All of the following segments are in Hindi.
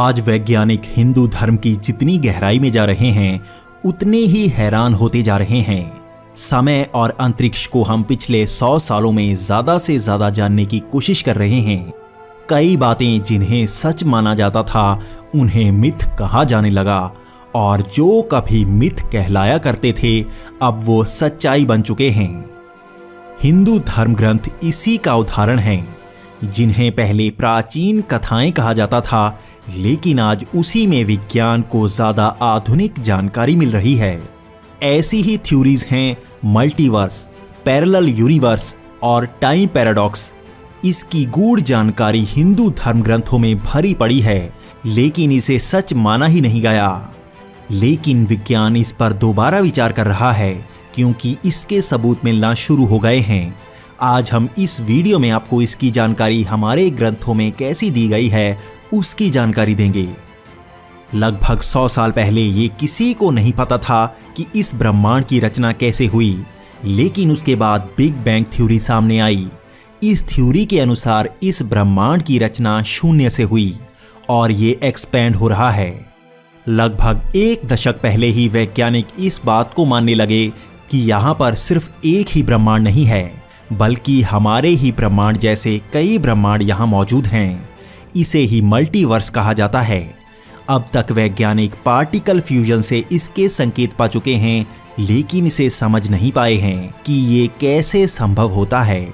आज वैज्ञानिक हिंदू धर्म की जितनी गहराई में जा रहे हैं उतने ही हैरान होते जा रहे हैं। समय और अंतरिक्ष को हम पिछले 100 सालों में ज्यादा से ज्यादा जानने की कोशिश कर रहे हैं। कई बातें जिन्हें सच माना जाता था उन्हें मिथ कहा जाने लगा और जो कभी मिथ कहलाया करते थे अब वो सच्चाई बन चुके हैं। हिंदू धर्म ग्रंथ इसी का उदाहरण हैं, जिन्हें पहले प्राचीन कथाएं कहा जाता था, लेकिन आज उसी में विज्ञान को ज्यादा आधुनिक जानकारी मिल रही है। ऐसी ही थ्योरीज हैं मल्टीवर्स, पैरेलल यूनिवर्स और टाइम पैराडॉक्स। इसकी गूढ़ जानकारी हिंदू धर्म ग्रंथों में भरी पड़ी है, लेकिन इसे सच माना ही नहीं गया। लेकिन विज्ञान इस पर दोबारा विचार कर रहा है, क्योंकि इसके सबूत मिलना शुरू हो गए हैं। आज हम इस वीडियो में आपको इसकी जानकारी हमारे ग्रंथों में कैसी दी गई है उसकी जानकारी देंगे। लगभग 100 साल पहले ये किसी को नहीं पता था कि इस ब्रह्मांड की रचना कैसे हुई, लेकिन उसके बाद बिग बैंग थ्योरी सामने आई। इस थ्योरी के अनुसार इस ब्रह्मांड की रचना शून्य से हुई और ये एक्सपैंड हो रहा है। लगभग 1 दशक पहले ही वैज्ञानिक इस बात को मानने लगे कि यहाँ पर सिर्फ एक ही ब्रह्मांड नहीं है, बल्कि हमारे ही ब्रह्मांड जैसे कई ब्रह्मांड यहाँ मौजूद हैं। इसे ही मल्टीवर्स कहा जाता है। अब तक वैज्ञानिक पार्टिकल फ्यूजन से इसके संकेत पा चुके हैं, लेकिन इसे समझ नहीं पाए हैं कि ये कैसे संभव होता है।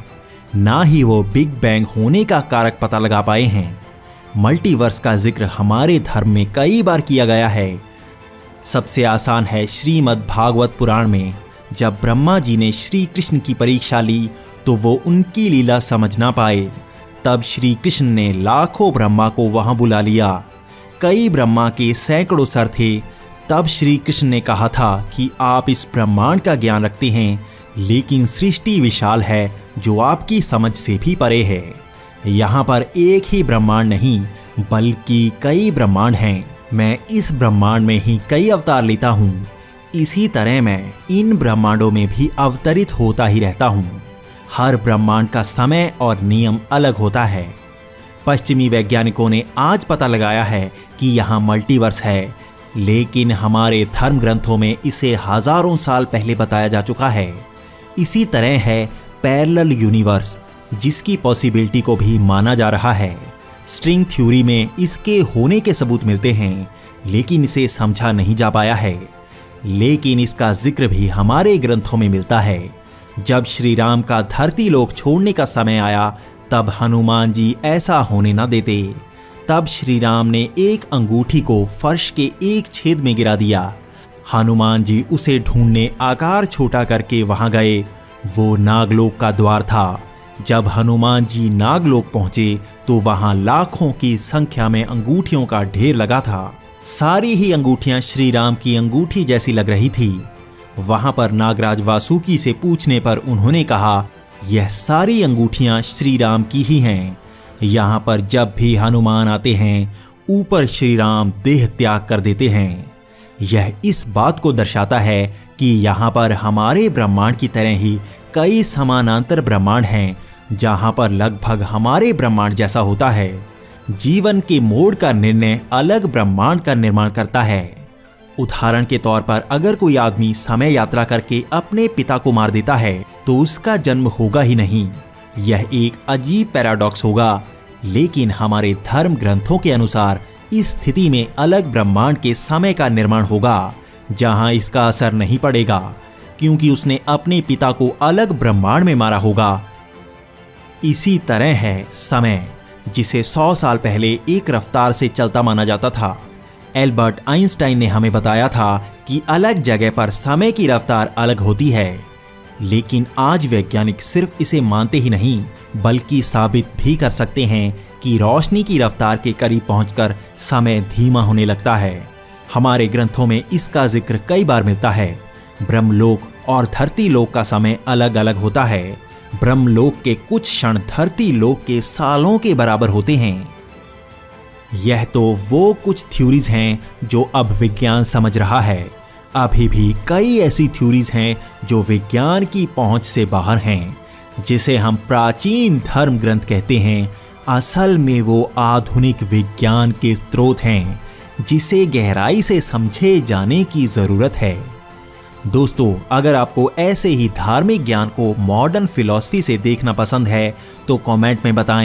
ना ही वो बिग बैंग होने का कारक पता लगा पाए हैं। मल्टीवर्स का जिक्र हमारे धर्म में कई बार किया गया है। सबसे आसान है श्रीमद् भागवत पुराण में। जब ब्रह्मा जी ने श्री कृष्ण की परीक्षा ली तो वो उनकी लीला समझ ना पाए। तब श्री कृष्ण ने लाखों ब्रह्मा को वहां बुला लिया। कई ब्रह्मा के सैकड़ों सर थे। तब श्री कृष्ण ने कहा था कि आप इस ब्रह्मांड का ज्ञान रखते हैं, लेकिन सृष्टि विशाल है जो आपकी समझ से भी परे है। यहाँ पर एक ही ब्रह्मांड नहीं, बल्कि कई ब्रह्मांड हैं। मैं इस ब्रह्मांड में ही कई अवतार लेता हूँ। इसी तरह मैं इन ब्रह्मांडों में भी अवतरित होता ही रहता हूँ। हर ब्रह्मांड का समय और नियम अलग होता है। पश्चिमी वैज्ञानिकों ने आज पता लगाया है कि यहाँ मल्टीवर्स है, लेकिन हमारे धर्म ग्रंथों में इसे हजारों साल पहले बताया जा चुका है। इसी तरह है पैरेलल यूनिवर्स, जिसकी पॉसिबिलिटी को भी माना जा रहा है। स्ट्रिंग थ्योरी में इसके होने के सबूत मिलते हैं, लेकिन इसे समझा नहीं जा पाया है। लेकिन इसका जिक्र भी हमारे ग्रंथों में मिलता है। जब श्री राम का धरती लोक छोड़ने का समय आया, तब हनुमान जी ऐसा होने न देते। तब श्री राम ने एक अंगूठी को फर्श के एक छेद में गिरा दिया। हनुमान जी उसे ढूंढने आकार छोटा करके वहां गए। वो नागलोक का द्वार था। जब हनुमान जी नागलोक पहुंचे तो वहां लाखों की संख्या में अंगूठियों का ढेर लगा था। सारी ही अंगूठियां श्री राम की अंगूठी जैसी लग रही थी। वहां पर नागराज वासुकी से पूछने पर उन्होंने कहा, यह सारी अंगूठियां श्री राम की ही हैं। यहाँ पर जब भी हनुमान आते हैं, ऊपर श्री राम देह त्याग कर देते हैं। यह इस बात को दर्शाता है कि यहाँ पर हमारे ब्रह्मांड की तरह ही कई समानांतर ब्रह्मांड हैं, जहाँ पर लगभग हमारे ब्रह्मांड जैसा होता है। जीवन के मोड़ का निर्णय अलग ब्रह्मांड का निर्माण करता है। उदाहरण के तौर पर अगर कोई आदमी समय यात्रा करके अपने पिता को मार देता है तो उसका जन्म होगा ही नहीं। यह एक अजीब पैराडॉक्स होगा, लेकिन हमारे धर्म ग्रंथों के अनुसार इस स्थिति में अलग ब्रह्मांड के समय का निर्माण होगा, जहां इसका असर नहीं पड़ेगा, क्योंकि उसने अपने पिता को अलग ब्रह्मांड में मारा होगा। इसी तरह है समय, जिसे 100 साल पहले एक रफ्तार से चलता माना जाता था। एल्बर्ट आइंस्टाइन ने हमें बताया था कि अलग जगह पर समय की रफ्तार अलग होती है। लेकिन आज वैज्ञानिक सिर्फ इसे मानते ही नहीं, बल्कि साबित भी कर सकते हैं कि रोशनी की रफ्तार के करीब पहुंचकर समय धीमा होने लगता है। हमारे ग्रंथों में इसका जिक्र कई बार मिलता है। ब्रह्मलोक और धरती लोक का समय अलग अलग होता है। ब्रह्मलोक के कुछ क्षण धरती लोक के सालों के बराबर होते हैं। यह तो वो कुछ थ्योरीज हैं जो अब विज्ञान समझ रहा है। अभी भी कई ऐसी थ्योरीज हैं जो विज्ञान की पहुंच से बाहर हैं, जिसे हम प्राचीन धर्म ग्रंथ कहते हैं। असल में वो आधुनिक विज्ञान के स्रोत हैं जिसे गहराई से समझे जाने की जरूरत है। दोस्तों, अगर आपको ऐसे ही धार्मिक ज्ञान को मॉडर्न फिलॉसफी से देखना पसंद है तो कमेंट में बताएं।